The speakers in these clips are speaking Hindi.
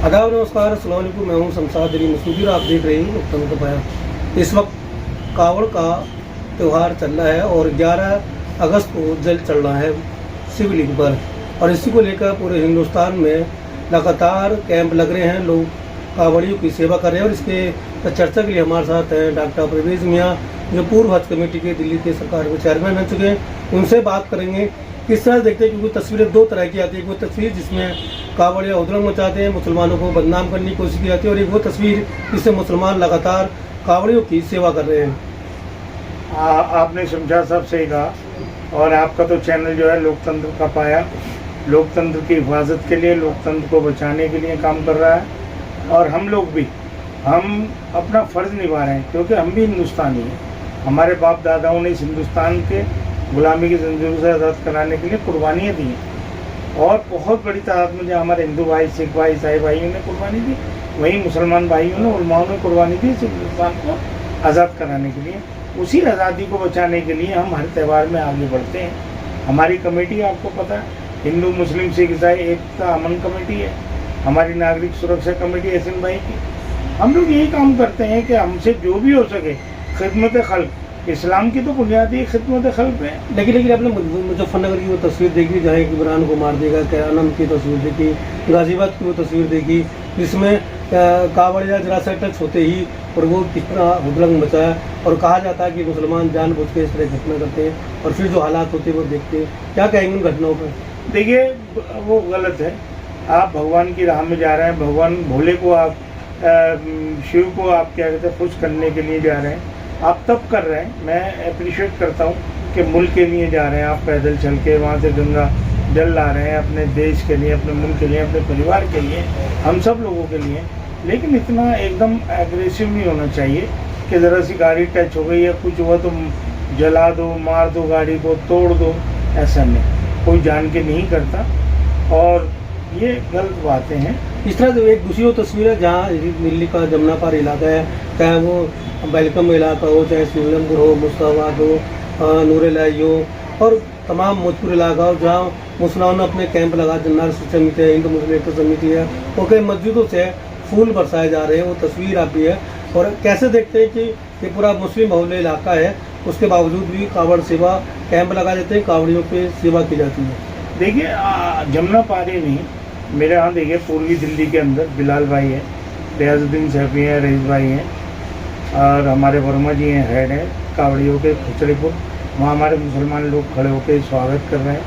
आदाब नमस्कार अस्सलाम वालेकुम। मैं हूँ शमशाद अली मसूदी और आप देख रहे हैं उत्तम पाया। इस वक्त कावड़ का त्यौहार चल रहा है और 11 अगस्त को जल चल रहा है शिवलिंग पर, और इसी को लेकर पूरे हिंदुस्तान में लगातार कैंप लग रहे हैं। लोग कावड़ियों की सेवा कर रहे हैं और इसके चर्चा के लिए हमारे साथ हैं डॉक्टर परवेज़ मियाँ, जो पूर्व हज कमेटी के दिल्ली के सरकार के चेयरमैन रह चुके हैं। उनसे बात करेंगे किस तरह देखते हैं, क्योंकि तस्वीरें दो तरह की आती है। वो तस्वीर जिसमें कावड़िया उधरंग मचाते हैं, मुसलमानों को बदनाम करने की कोशिश की जाती है, और एक वो तस्वीर जिससे मुसलमान लगातार कावड़ियों की सेवा कर रहे हैं। आपने शमशाद साहब से कहा, और आपका तो चैनल जो है लोकतंत्र का पाया, लोकतंत्र की हिफाजत के लिए, लोकतंत्र को बचाने के लिए काम कर रहा है। और हम लोग भी अपना फ़र्ज़ निभा रहे हैं, क्योंकि हम भी हिंदुस्तानी हैं। हमारे बाप दादाओं ने इस हिंदुस्तान के गुलामी की जंजीरों से आज़ाद कराने के लिए कुर्बानियाँ दी हैं, और बहुत बड़ी तादाद में जो हमारे हिंदू भाई, सिख भाई, ईसाई भाइयों ने कुर्बानी दी, वहीं मुसलमान भाइयों ने, उलमाओं ने कुर्बानी दी इस हिंदुस्तान को आज़ाद कराने के लिए। उसी आज़ादी को बचाने के लिए हम हर त्यौहार में आगे बढ़ते हैं। हमारी कमेटी आपको पता है, हिंदू मुस्लिम सिख ईसाई एकता अमन कमेटी है, हमारी नागरिक सुरक्षा कमेटी एहसन भाई की। हम लोग यही काम करते हैं कि हमसे जो भी हो सके खिदमत खल्क, इस्लाम की तो बुनियादी खिदमत खल्क है। लेकिन आपने मुजफ्फरनगर की वो तस्वीर देखी जहाँ एक इमरान को मार देगा, कैरानम की तस्वीर देखी, गाजियाबाद की वो तस्वीर देखी, जिसमें कावड़िया जरा सा टच होते ही और वो किस तरह हुदलंग मचाया, और कहा जाता है कि मुसलमान जानबूझ के इस तरह घटना करते हैं और फिर जो हालात होते हैं वो देखते हैं। क्या कहेंगे उन घटनाओं पर? देखिए, वो गलत है। आप भगवान की राह में जा रहे हैं, भगवान भोले को आप शिव को आप क्या कहते हैं खुश करने के लिए जा रहे हैं, आप तब कर रहे हैं। मैं अप्रिशिएट करता हूँ कि मुल्क के लिए जा रहे हैं, आप पैदल चल के वहाँ से गंगा जल ला रहे हैं, अपने देश के लिए, अपने मुल्क के लिए, अपने परिवार के लिए, हम सब लोगों के लिए। लेकिन इतना एकदम एग्रेसिव नहीं होना चाहिए कि ज़रा सी गाड़ी टच हो गई या कुछ हुआ तो जला दो, मार दो, गाड़ी को तोड़ दो। ऐसा नहीं, कोई जान के नहीं करता, और ये गलत बातें हैं। इस तरह से एक दूसरी वो तस्वीर है जहाँ दिल्ली का जमुना पार इलाका है, चाहे वो वेलकम इलाका हो, चाहे शिवलंगपुर हो, मुस्ताबाद हो, नूरेलाई हो, और तमाम मौजपुर इलाका हो, जहाँ मुसलमानों ने अपने कैंप लगा, जन्नार समिति है, हिंदू मुस्लिम एकता समिति है, वो कई मस्जिदों से फूल बरसाए जा रहे हैं। वो तस्वीर आप भी है। और कैसे देखते हैं कि ये पूरा मुस्लिम बहुल्य इलाका है, उसके बावजूद भी कावड़ सेवा कैंप लगा देते हैं, कावड़ियों की सेवा की जाती है। देखिए, जमुना पारी नहीं, मेरे यहाँ देखिए पूर्वी दिल्ली के अंदर बिलाल भाई है, रियाजुद्दीन सैफी हैं, रईस भाई हैं, और हमारे वर्मा जी हैं, हेड हैं कावड़ियों के खिचड़ीपुर। वहाँ हमारे मुसलमान लोग खड़े होकर स्वागत कर रहे हैं,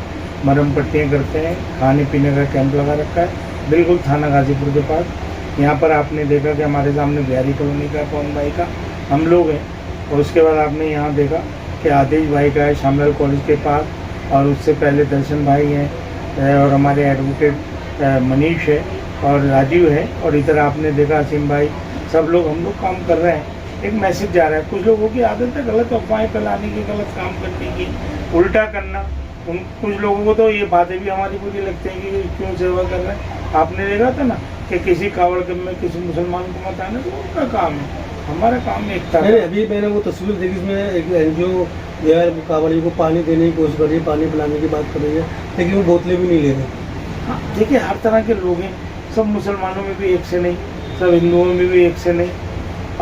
मरम पट्टियाँ करते हैं, खाने पीने का कैंप लगा रखा है बिल्कुल थाना गाजीपुर के पास। यहाँ पर आपने देखा कि हमारे सामने बिहारी कॉलोनी का, पवन भाई का, हम लोग हैं। और उसके बाद आपने यहाँ देखा कि आदेश भाई का है शामलाल कॉलेज के पास, और उससे पहले दर्शन भाई हैं, और हमारे एडवोकेट मनीष है, और राजीव है, और इधर आपने देखा असीम भाई। सब लोग हम लोग काम कर रहे हैं। एक मैसेज जा रहा है। कुछ लोगों की आदत है गलत अफवाहें फैलाने की, गलत काम करने की, उल्टा करना। कुछ लोगों को तो ये बातें भी हमारी बुरी लगती हैं कि क्यों सेवा कर रहे हैं। आपने देखा था ना कि किसी कावड़ के में किसी मुसलमान को मत आने, तो उनका काम है, हमारा काम एकता है। अभी मैंने वो तस्वीर देखी, इसमें एक NGO जो है कावड़ियों को पानी देने की कोशिश कर रही है, पानी पिलाने की बात कर रही है, लेकिन वो बोतलें भी नहीं ले रहे। हाँ, देखिए, हर तरह के लोग हैं, सब मुसलमानों में भी एक से नहीं, सब हिंदुओं में भी एक से नहीं,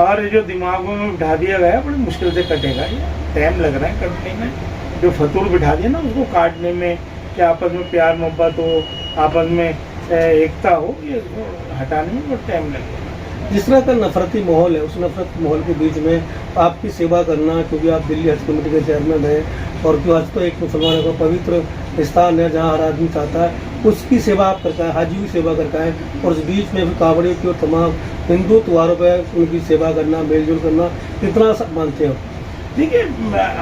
और जो दिमागों में बिठा दिया गया बड़ी मुश्किल से कटेगा। ये टाइम लग रहा है कटने में। जो फतूर बिठा दिया ना, उसको काटने में, कि आपस में प्यार मोहब्बत हो, आपस में एकता हो, ये हटाने में बहुत टाइम लगेगा। जिस तरह का नफरती माहौल है, उस नफरत माहौल के बीच में आपकी सेवा करना, क्योंकि आप दिल्ली हज कमेटी के चेयरमैन हैं, और क्यों हज तो एक मुसलमानों का पवित्र स्थान है जहाँ हर आदमी चाहता है उसकी सेवा आप करता है, हाजी की सेवा करता है, और उस बीच में भी कावड़ियों की और तमाम हिंदू त्योहारों पर उनकी सेवा करना, मेलजोल करना, कितना मानते हो? देखिए,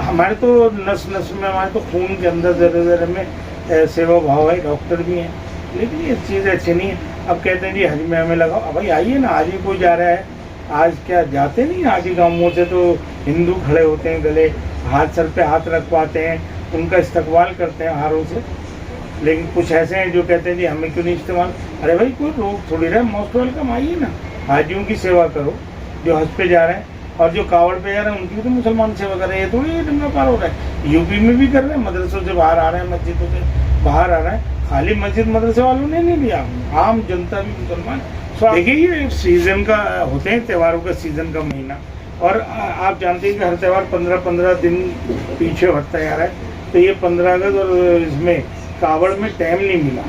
हमारे तो नस नस में, हमारे तो खून के अंदर ज़रे ज़रे में सेवा भाव है। डॉक्टर भी हैं, लेकिन ये चीज़ अच्छी नहीं है। अब कहते हैं जी हज में हमें लगाओ। अब भाई आइए ना, आज ही कोई जा रहा है, आज क्या जाते नहीं, आज ही गाँवों से तो हिंदू खड़े होते हैं, गले हाथ सर पे हाथ रखवाते हैं, उनका इस्तकबाल करते हैं हारों से। लेकिन कुछ ऐसे हैं जो कहते हैं जी हमें क्यों नहीं इस्तेमाल। अरे भाई, कोई रोक थोड़ी रहे, मोस्ट वेलकम, आइए ना, हाजियों की सेवा करो जो हज पे जा रहे हैं, और जो कावड़ पे जा रहे हैं उनकी भी तो मुसलमान सेवा कर रहे हैं। ये थोड़ी ये जमुना पार हो रहा है, यूपी में भी कर रहे हैं, मदरसों से बाहर आ रहे हैं, मस्जिदों से बाहर आ रहे हैं। खाली मस्जिद मदरसे वालों ने नहीं लिया, आम जनता भी मुसलमान देखिए ये सीजन का होते हैं, त्योहारों का सीजन का महीना, और आप जानते हैं कि हर त्यौहार 15-15 दिन पीछे हटता जा रहा है। तो ये 15 अगस्त और इसमें कावड़ में टाइम नहीं मिला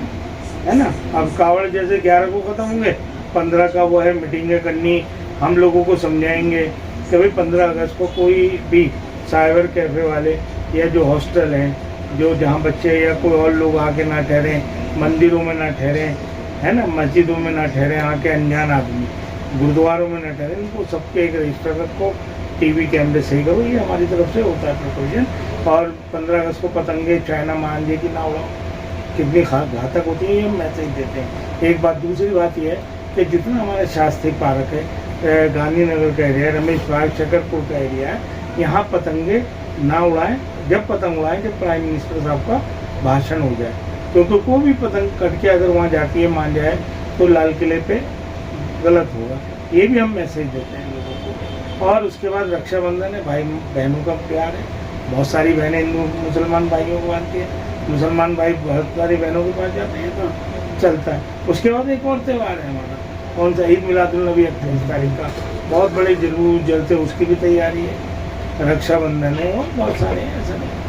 है ना। अब कावड़ जैसे 11 को ख़त्म होंगे, 15 का वो है मीटिंगें करनी, हम लोगों को समझाएंगे कि भाई 15 अगस्त को कोई भी साइबर कैफ़े वाले या जो हॉस्टल हैं, जो जहाँ बच्चे या कोई और लोग आके ना ठहरें, मंदिरों में ना ठहरें, है ना, मस्जिदों में ना ठहरें, आके अनजान आदमी गुरुद्वारों में ना ठहरें, इनको सबके एक रजिस्टर रखो, टीवी कैमरे सही करो, ये हमारी तरफ से होता है प्रोपोजन। और 15 अगस्त को पतंगे चाइना मान जी की ना उड़ाओ, कितनी घातक होती है, ये हम मैसेज देते हैं। एक बात, दूसरी बात यह है कि जितना हमारे शास्त्री पार्क है, गांधीनगर का एरिया, रमेश पार्क, शकरपुर का एरिया है, यहाँ पतंगे ना उड़ाएं। जब पतंग उड़ाएं जब प्राइम मिनिस्टर साहब का भाषण हो जाए, क्योंकि कोई भी पतंग कट के अगर वहाँ जाती है मान जाए तो लाल किले पे गलत होगा, ये भी हम मैसेज देते हैं लोगों को। और उसके बाद रक्षाबंधन है, भाई बहनों का प्यार है, बहुत सारी बहनें हिंदू मुसलमान भाइयों को मानती है, मुसलमान भाई बहुत सारी बहनों के पास जाते हैं, तो चलता है। उसके बाद एक और त्यौहार है हमारा, कौन सा, ईद मिलादुन्नबी 28 तारीख का, बहुत बड़े जुलूस जलते, उसकी भी तैयारी है, रक्षाबंधन है, और बहुत सारे हैं, ऐसा नहीं।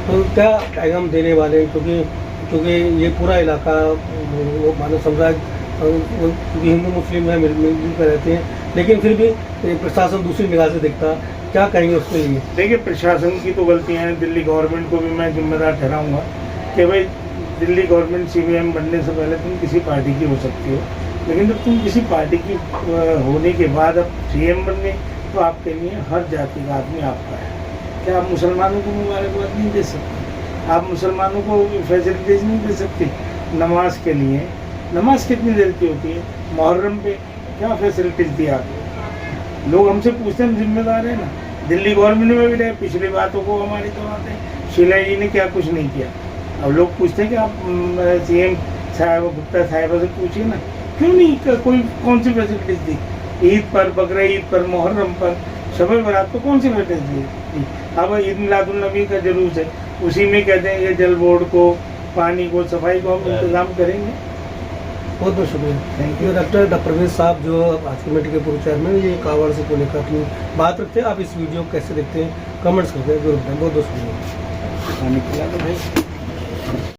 तो क्या पैगाम देने वाले हैं, क्योंकि ये पूरा इलाका वो मानव समुदाय क्योंकि हिंदू मुस्लिम है, मिलजुल कर रहते हैं, लेकिन फिर भी प्रशासन दूसरी निगाह से देखता, क्या कहेंगे उसके लिए? देखिए प्रशासन की तो गलतियाँ हैं, दिल्ली गवर्नमेंट को भी मैं जिम्मेदार ठहराऊँगा कि भाई दिल्ली गवर्नमेंट CBM बनने से पहले तुम किसी पार्टी की हो सकती हो, लेकिन जब तुम किसी पार्टी की होने के बाद अब CM बन गए तो आपके लिए हर जाति का आदमी आपका है। क्या आप मुसलमानों को मुबारकबाद नहीं दे सकते? आप मुसलमानों को फैसिलिटीज नहीं दे सकते? नमाज के लिए, नमाज कितनी देर की होती है, मुहर्रम पे क्या फैसिलिटीज दी आपको? लोग हमसे पूछते हैं, हम जिम्मेदार है ना, दिल्ली गवर्नमेंट में भी रहे, पिछली बातों को हमारी तो आते हैं, शीला जी ने क्या कुछ नहीं किया। अब लोग पूछते हैं कि आप CM साहब गुप्ता साहिबा से पूछिए ना, क्यों नहीं, कोई कौन सी फैसिलिटीज दी? ईद पर, बकरा ईद पर, मुहर्रम पर, शब बरात को कौन सी फैसिलिटी दी? अब ईद मिलादुन्नबी का जुलूस है, उसी में कहते हैं कि जल बोर्ड को, पानी को, सफाई को हम इंतजाम करेंगे। बहुत बहुत शुक्रिया, थैंक यू। डॉक्टर प्रवेश साहब जो आज कमेटी के पूर्व चेयरमैन, ये कावड़ से को लेकर अपनी बात रखते हैं। आप इस वीडियो को कैसे देखते हैं, कमेंट्स करके जरूर बताएं। बहुत बहुत शुक्रिया। भाई